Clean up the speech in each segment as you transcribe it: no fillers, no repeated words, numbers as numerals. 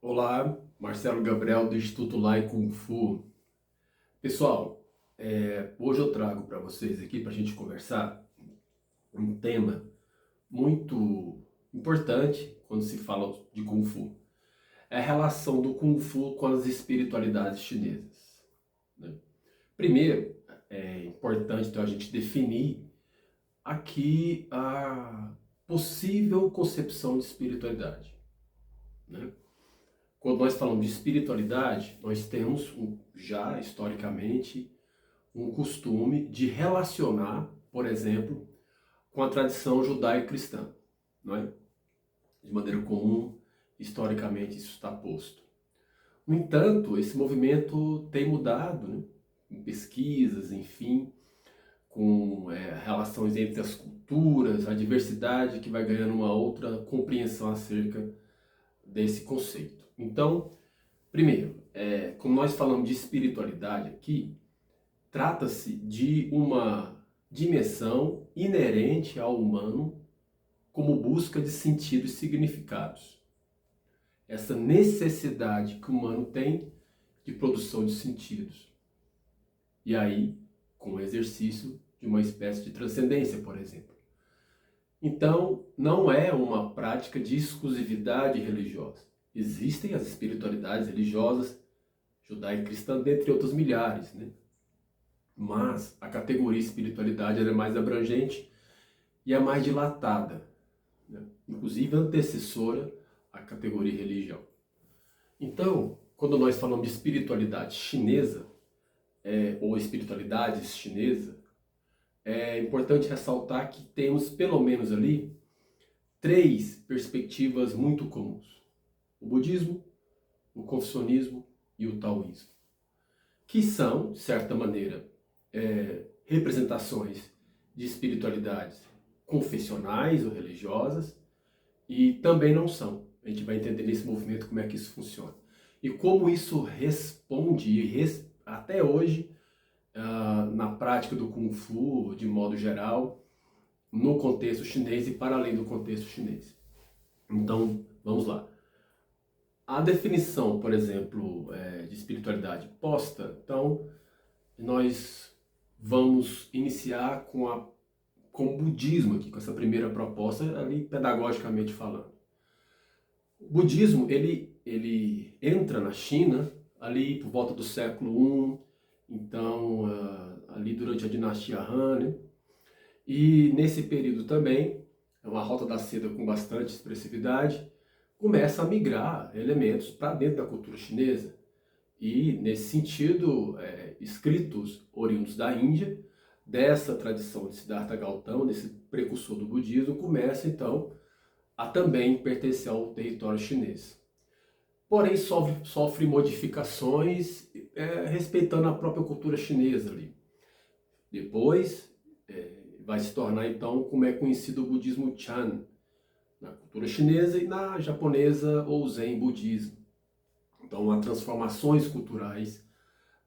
Olá, Marcelo Gabriel do Instituto Lai Kung Fu. Pessoal, hoje eu trago para vocês aqui para a gente conversar um tema muito importante quando se fala de Kung Fu. É a relação do Kung Fu com as espiritualidades chinesas, né? Primeiro, é importante então a gente definir aqui a possível concepção de espiritualidade, né? Quando nós falamos de espiritualidade, nós temos já historicamente um costume de relacionar, por exemplo, com a tradição judaico-cristã, não é? De maneira comum, historicamente isso está posto. No entanto, esse movimento tem mudado, né? Em pesquisas, enfim, com relações entre as culturas, a diversidade que vai ganhando uma outra compreensão acerca desse conceito. Então, primeiro, como nós falamos de espiritualidade aqui, trata-se de uma dimensão inerente ao humano como busca de sentidos e significados. Essa necessidade que o humano tem de produção de sentidos. E aí, com o exercício de uma espécie de transcendência, por exemplo. Então, não é uma prática de exclusividade religiosa. Existem as espiritualidades religiosas judaico-cristã, dentre outros milhares, né? Mas a categoria espiritualidade é mais abrangente e é mais dilatada, né? Inclusive antecessora à categoria religião. Então, quando nós falamos de espiritualidade chinesa, ou espiritualidades chinesa, é importante ressaltar que temos pelo menos ali três perspectivas muito comuns: o budismo, o confucionismo e o taoísmo, que são, de certa maneira, representações de espiritualidades confessionais ou religiosas, e também não são. A gente vai entender nesse movimento como é que isso funciona. E como isso responde, até hoje, na prática do Kung Fu, de modo geral, no contexto chinês e para além do contexto chinês. Então, vamos lá. A definição, por exemplo, de espiritualidade posta, então, nós vamos iniciar com o budismo aqui, com essa primeira proposta, ali pedagogicamente falando. O budismo, ele entra na China ali por volta do século I, então, ali durante a dinastia Han, né? E nesse período também, é uma rota da seda com bastante expressividade, começa a migrar elementos para dentro da cultura chinesa. E, nesse sentido, escritos oriundos da Índia, dessa tradição de Siddhartha Gautama, desse precursor do budismo, começa então a também pertencer ao território chinês. Porém, sofre modificações respeitando a própria cultura chinesa ali. Depois, vai se tornar então como é conhecido o budismo Chan, na cultura chinesa, e na japonesa ou Zen budismo. Então, há transformações culturais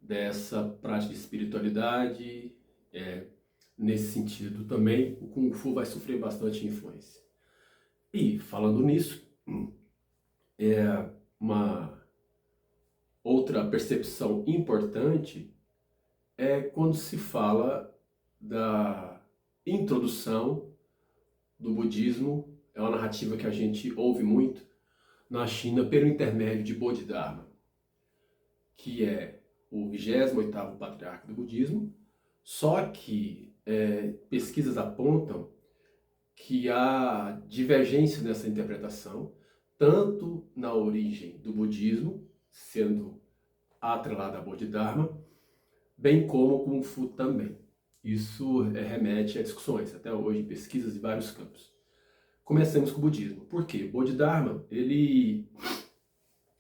dessa prática de espiritualidade. Nesse sentido também, o Kung Fu vai sofrer bastante influência. E, falando nisso, uma outra percepção importante é quando se fala da introdução do budismo. É uma narrativa que a gente ouve muito na China pelo intermédio de Bodhidharma, que é o 28º patriarca do budismo, só que pesquisas apontam que há divergência nessa interpretação, tanto na origem do budismo, sendo atrelada a Bodhidharma, bem como o Kung Fu também. Isso remete a discussões, até hoje, em pesquisas de vários campos. Comecemos com o budismo. Por quê? Bodhidharma, ele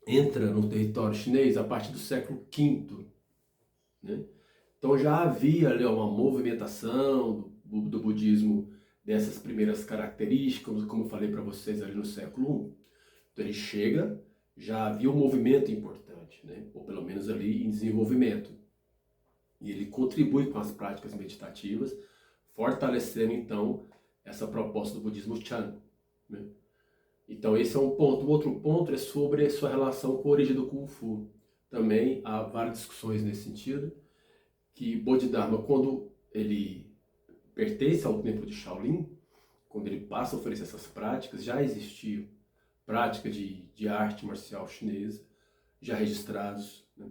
entra no território chinês a partir do século V, né? Então já havia ali uma movimentação do budismo dessas primeiras características, como eu falei para vocês ali no século I. Então ele chega, já havia um movimento importante, né? Ou pelo menos ali em desenvolvimento. E ele contribui com as práticas meditativas, fortalecendo então essa proposta do budismo Chan, né? Então esse é um ponto. O outro ponto é sobre a sua relação com a origem do Kung Fu. Também há várias discussões nesse sentido, que Bodhidharma, quando ele pertence ao templo de Shaolin, quando ele passa a oferecer essas práticas, já existia prática de arte marcial chinesa, já registrados, né?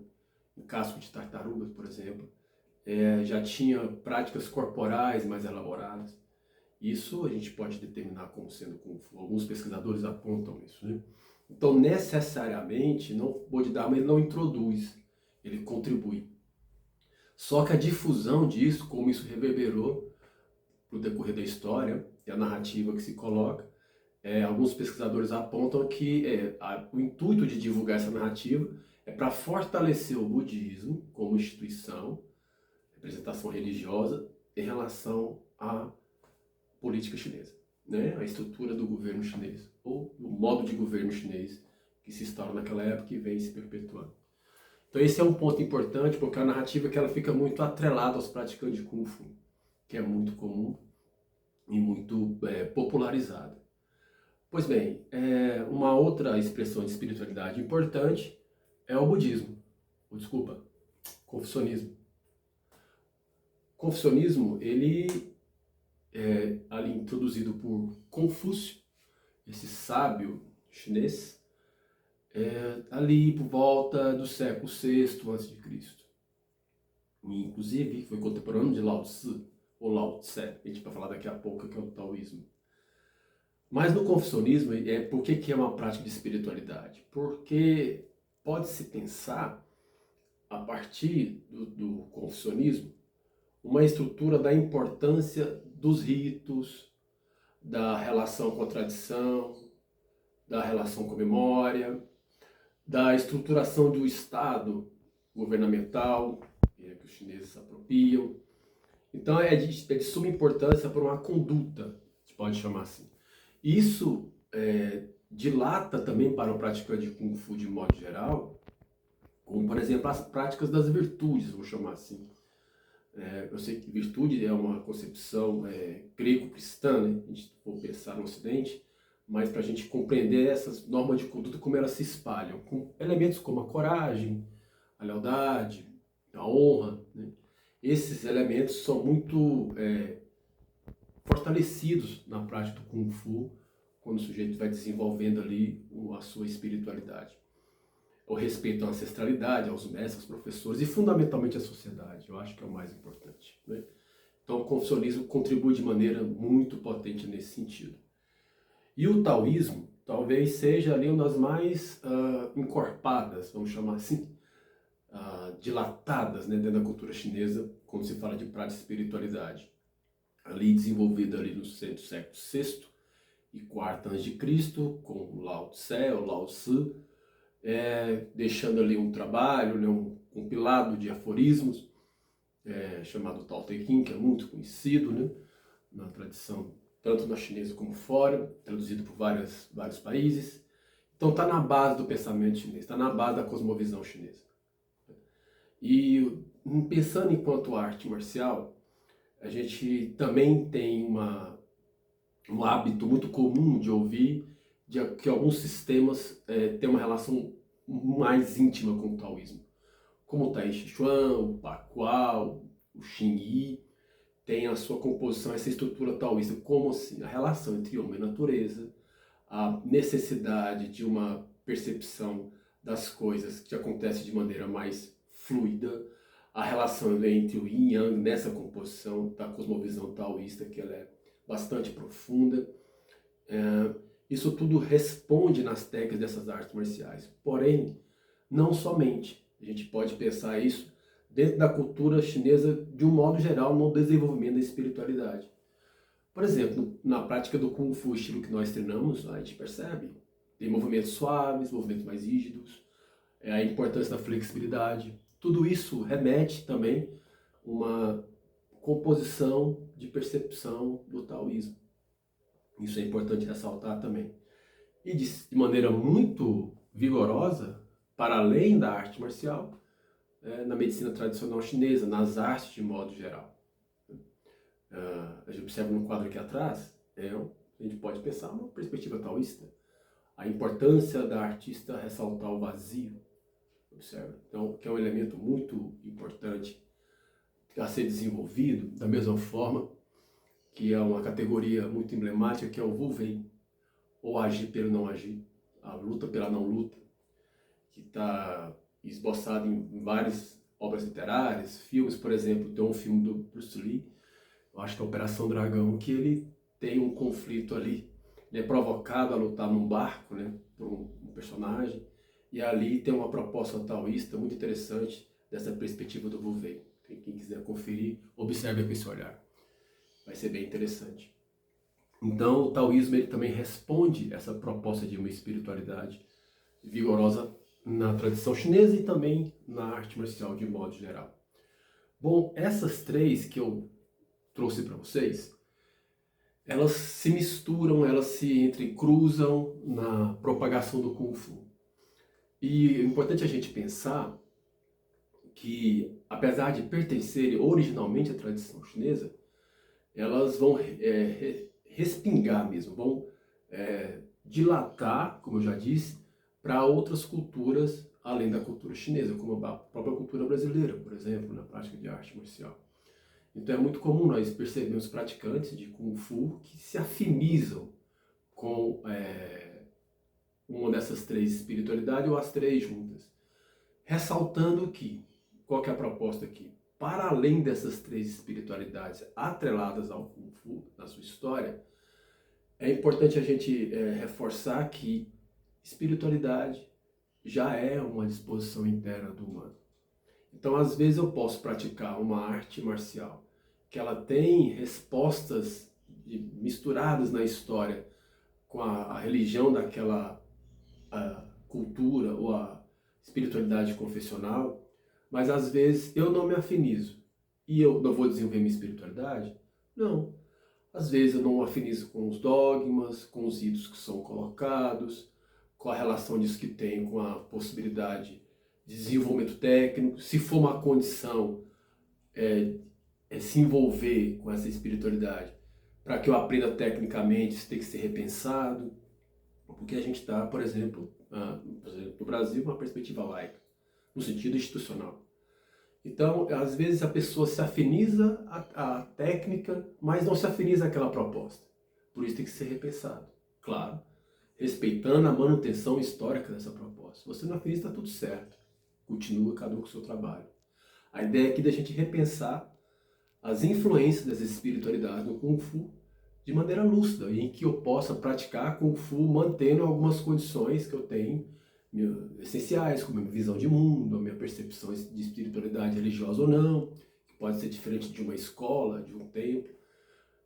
Em casco de tartarugas, por exemplo. Já tinha práticas corporais mais elaboradas. Isso a gente pode determinar como sendo Kung Fu. Alguns pesquisadores apontam isso, né? Então, necessariamente, o Bodhidharma ele não introduz, ele contribui. Só que a difusão disso, como isso reverberou para o decorrer da história e a narrativa que se coloca, alguns pesquisadores apontam que o intuito de divulgar essa narrativa é para fortalecer o budismo como instituição, representação religiosa, em relação à política chinesa, né? A estrutura do governo chinês, ou o modo de governo chinês que se instaura naquela época e vem se perpetuando. Então esse é um ponto importante, porque a narrativa que ela fica muito atrelada aos praticantes de Kung Fu, que é muito comum e muito popularizada. Pois bem, uma outra expressão de espiritualidade importante é o budismo, confucionismo. Confucionismo, ele é ali introduzido por Confúcio, esse sábio chinês, ali por volta do século VI a.C. Inclusive foi contemporâneo de Lao Tzu, ou Lao Tse, a gente vai falar daqui a pouco que é o taoísmo. Mas no confucionismo, por que é uma prática de espiritualidade? Porque pode-se pensar, a partir do confucionismo, uma estrutura da importância dos ritos, da relação com a tradição, da relação com a memória, da estruturação do Estado governamental, que os chineses se apropriam. Então é de suma importância para uma conduta, a gente pode chamar assim. Isso dilata também para o praticante de Kung Fu de modo geral, como por exemplo as práticas das virtudes, vou chamar assim. Eu sei que virtude é uma concepção grego-cristã, né? A gente for pensar no Ocidente, mas para a gente compreender essas normas de conduta, como elas se espalham, com elementos como a coragem, a lealdade, a honra, né? Esses elementos são muito fortalecidos na prática do Kung Fu, quando o sujeito vai desenvolvendo ali a sua espiritualidade. O respeito à ancestralidade, aos mestres, aos professores e fundamentalmente à sociedade, eu acho que é o mais importante, né? Então o confucionismo contribui de maneira muito potente nesse sentido. E o taoísmo talvez seja ali uma das mais encorpadas, vamos chamar assim, dilatadas, né, dentro da cultura chinesa, quando se fala de prática de espiritualidade. Ali desenvolvida ali no século VI e IV a.C., com Lao Tse ou Lao Tzu, deixando ali um trabalho, né, um compilado de aforismos, chamado Tao Te Ching, que é muito conhecido, né, na tradição, tanto na chinesa como fora, traduzido por vários países. Então está na base do pensamento chinês, está na base da cosmovisão chinesa. E pensando enquanto arte marcial, a gente também tem um hábito muito comum de ouvir que alguns sistemas têm uma relação mais íntima com o taoísmo, como o Tai Chi Chuan, o Baguao, o Xing Yi, tem a sua composição, essa estrutura taoísta, como assim? A relação entre homem e natureza, a necessidade de uma percepção das coisas que acontece de maneira mais fluida, a relação entre o yin e yang nessa composição da cosmovisão taoísta, que ela é bastante profunda. Isso tudo responde nas técnicas dessas artes marciais. Porém, não somente. A gente pode pensar isso dentro da cultura chinesa de um modo geral no desenvolvimento da espiritualidade. Por exemplo, na prática do Kung Fu, estilo que nós treinamos, a gente percebe. Tem movimentos suaves, movimentos mais rígidos, a importância da flexibilidade. Tudo isso remete também a uma composição de percepção do taoísmo. Isso é importante ressaltar também. E de maneira muito vigorosa, para além da arte marcial, na medicina tradicional chinesa, nas artes de modo geral. A gente observa no quadro aqui atrás, a gente pode pensar uma perspectiva taoísta. a importância da artista ressaltar o vazio, observa? Então, que é um elemento muito importante a ser desenvolvido, da mesma forma que é uma categoria muito emblemática, que é o Wu-Wei, ou agir pelo não agir, a luta pela não luta, que está esboçado em várias obras literárias, filmes, por exemplo, tem um filme do Bruce Lee, eu acho que é Operação Dragão, que ele tem um conflito ali, ele é provocado a lutar num barco, né, por um personagem, e ali tem uma proposta taoísta muito interessante dessa perspectiva do Wu-Wei. Quem quiser conferir, observe com esse olhar. Vai ser bem interessante. Então, o taoísmo ele também responde essa proposta de uma espiritualidade vigorosa na tradição chinesa e também na arte marcial de modo geral. Bom, essas três que eu trouxe para vocês, elas se misturam, elas se entrecruzam na propagação do Kung Fu. E é importante a gente pensar que, apesar de pertencerem originalmente à tradição chinesa, elas vão respingar mesmo, vão dilatar, como eu já disse, para outras culturas além da cultura chinesa, como a própria cultura brasileira, por exemplo, na prática de arte marcial. Então é muito comum nós percebermos praticantes de Kung Fu que se afinizam com uma dessas três espiritualidades ou as três juntas, ressaltando que, qual que é a proposta aqui? Para além dessas três espiritualidades atreladas ao Kung Fu, na sua história, é importante a gente reforçar que espiritualidade já é uma disposição interna do humano. Então, às vezes eu posso praticar uma arte marcial que ela tem respostas misturadas na história com a religião daquela cultura ou a espiritualidade confessional, mas às vezes eu não me afinizo e eu não vou desenvolver minha espiritualidade? Não. Às vezes eu não me afinizo com os dogmas, com os ritos que são colocados, com a relação disso que tem com a possibilidade de desenvolvimento técnico, se for uma condição se envolver com essa espiritualidade, para que eu aprenda tecnicamente, isso tem que ser repensado, porque a gente está, por exemplo, no Brasil, uma perspectiva laica, no sentido institucional. Então, às vezes a pessoa se afiniza à técnica, mas não se afiniza àquela proposta. Por isso tem que ser repensado. Claro, respeitando a manutenção histórica dessa proposta. Se você não afiniza, está tudo certo. Continua cada um com o seu trabalho. A ideia aqui é da gente repensar as influências das espiritualidades no Kung Fu de maneira lúcida, em que eu possa praticar Kung Fu mantendo algumas condições que eu tenho essenciais, como a minha visão de mundo, a minha percepção de espiritualidade religiosa ou não, que pode ser diferente de uma escola, de um templo.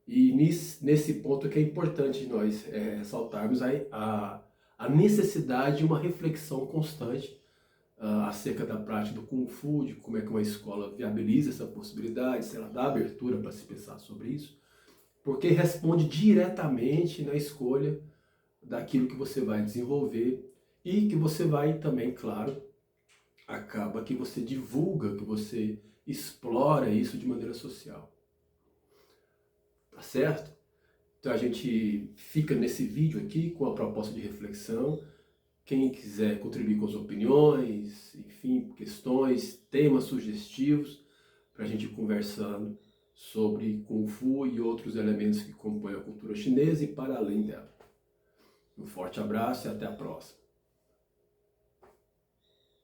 E nesse ponto que é importante nós ressaltarmos a necessidade de uma reflexão constante acerca da prática do Kung Fu, de como é que uma escola viabiliza essa possibilidade, se ela dá abertura para se pensar sobre isso, porque responde diretamente na escolha daquilo que você vai desenvolver e que você vai também, claro, acaba que você divulga, que você explora isso de maneira social. Tá certo? Então a gente fica nesse vídeo aqui com a proposta de reflexão. Quem quiser contribuir com as opiniões, enfim, questões, temas sugestivos, para a gente ir conversando sobre Kung Fu e outros elementos que compõem a cultura chinesa e para além dela. Um forte abraço e até a próxima.